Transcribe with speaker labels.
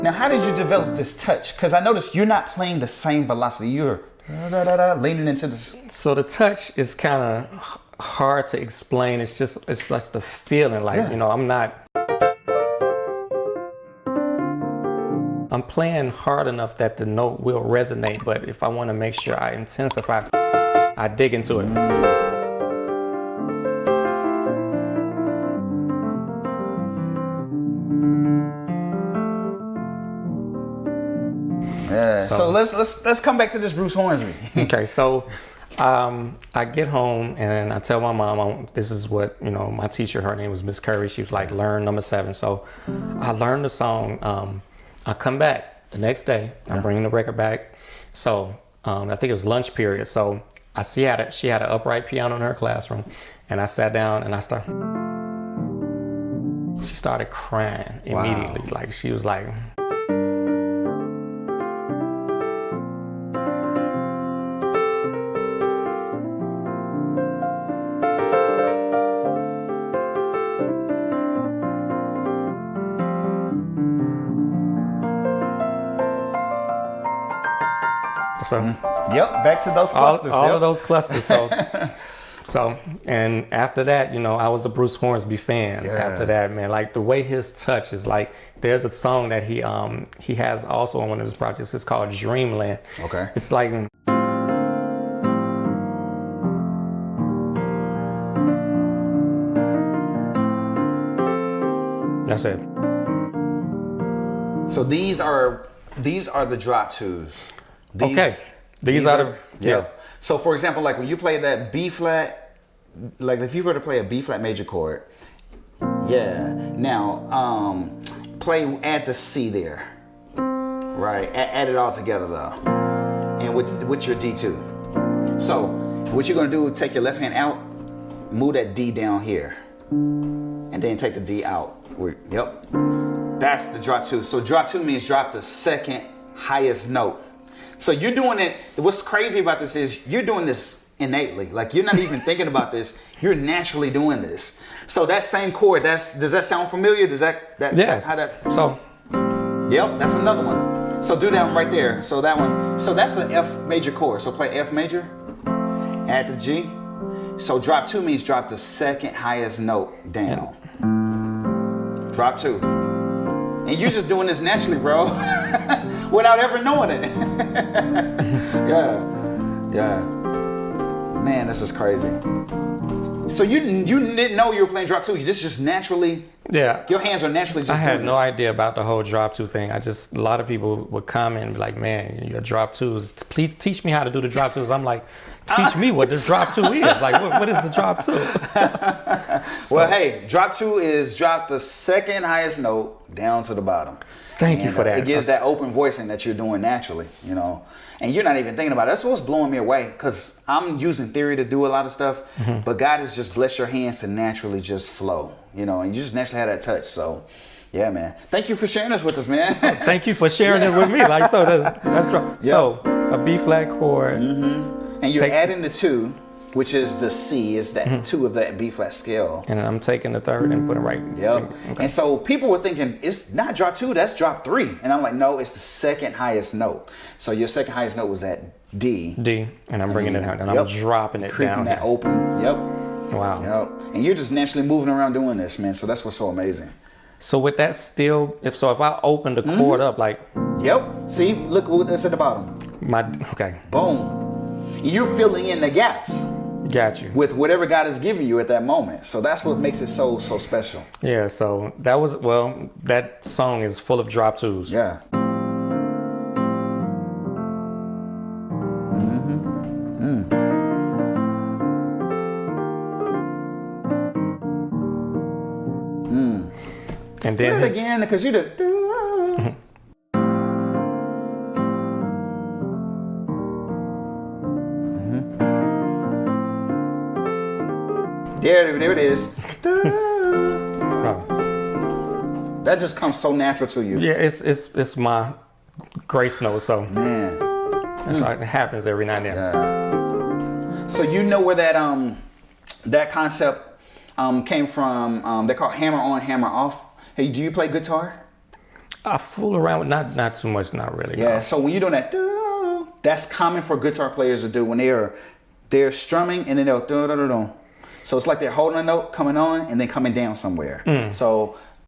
Speaker 1: Now, how did you develop this touch? Because I noticed you're not playing the same velocity. You're leaning into this.
Speaker 2: So the touch is kind of hard to explain. It's like the feeling. Like, you know, I'm playing hard enough that the note will resonate, but if I want to make sure I intensify, I dig into it.
Speaker 1: Yeah. So let's come back to this Bruce Hornsby.
Speaker 2: Okay, so I get home and I tell my mom, this is what, you know, my teacher, her name was Miss Curry. She was like, learn number 7. So I learned the song. I come back the next day. I'm bringing the record back. So I think it was lunch period. So she had an upright piano in her classroom, and I sat down and she started crying immediately. Wow. Like, she was like, so,
Speaker 1: yep, back to those clusters.
Speaker 2: All of those clusters. So, and after that, you know, I was a Bruce Hornsby fan. Yeah. After that, man, like the way his touch is like, there's a song that he has also on one of his projects. It's called Dreamland.
Speaker 1: Okay.
Speaker 2: It's like, that's it.
Speaker 1: So these are the drop twos.
Speaker 2: These are the, yeah.
Speaker 1: So for example, like when you play that B flat, like if you were to play a B flat major chord, yeah. Now, add the C there, right? Add it all together though, and with your D2. So what you're gonna do, take your left hand out, move that D down here, and then take the D out. Yep, that's the drop 2. So drop 2 means drop the second highest note. So you're doing it. What's crazy about this is you're doing this innately. Like, you're not even thinking about this. You're naturally doing this. So that same chord, does that sound familiar? Does that
Speaker 2: yes.
Speaker 1: How that?
Speaker 2: So,
Speaker 1: yep, that's another one. So do that one right there. So that one. So that's an F major chord. So play F major, add the G. So drop 2 means drop the second highest note down. Drop 2. And you're just doing this naturally, bro. Without ever knowing it. Yeah. Man, this is crazy. So you didn't know you were playing drop 2. You just naturally.
Speaker 2: Yeah.
Speaker 1: Your hands are naturally just.
Speaker 2: I had no idea about the whole drop 2 thing. A lot of people would comment and be like, "Man, your drop 2s. Please teach me how to do the drop 2s." I'm like, teach me what the drop 2 is. Like, what is the drop 2?
Speaker 1: Well, hey, drop 2 is drop the second highest note down to the bottom.
Speaker 2: Thank you for that.
Speaker 1: It gives that open voicing that you're doing naturally, you know, and you're not even thinking about it. That's what's blowing me away, because I'm using theory to do a lot of stuff, but God has just blessed your hands to naturally just flow, you know, and you just naturally have that touch. So, yeah, man. Thank you for sharing this with us, man.
Speaker 2: Thank you for sharing it with me. Like, so that's drop. Yep. So a B flat chord.
Speaker 1: And you're adding the 2, which is the C, is that 2 of that B flat scale.
Speaker 2: And I'm taking the 3rd and putting it right.
Speaker 1: Yep.
Speaker 2: Okay.
Speaker 1: And so people were thinking, it's not drop 2, that's drop 3. And I'm like, no, it's the second highest note. So your second highest note was that D.
Speaker 2: And I'm bringing it out, and I'm dropping it
Speaker 1: Creeping
Speaker 2: down.
Speaker 1: that open. Yep.
Speaker 2: Wow.
Speaker 1: Yep. And you're just naturally moving around doing this, man. So that's what's so amazing.
Speaker 2: So with that still, if I open the chord up, like.
Speaker 1: Yep. See, look what's at the bottom.
Speaker 2: Okay.
Speaker 1: Boom. You're filling in the gaps.
Speaker 2: Got you.
Speaker 1: With whatever God has given you at that moment. So that's what makes it so special.
Speaker 2: Yeah, so that song is full of drop 2s.
Speaker 1: Yeah.
Speaker 2: And then
Speaker 1: do it again, because you did. There it is. That just comes so natural to you.
Speaker 2: Yeah, it's my grace note. So
Speaker 1: man,
Speaker 2: it happens every now and then.
Speaker 1: Yeah. So you know where that concept came from? They're called hammer on, hammer off. Hey, do you play guitar?
Speaker 2: I fool around with not too much, not really.
Speaker 1: Yeah.
Speaker 2: No.
Speaker 1: So when you're doing that, that's common for guitar players to do when they're strumming and then they'll. So it's like they're holding a note, coming on, and then coming down somewhere. So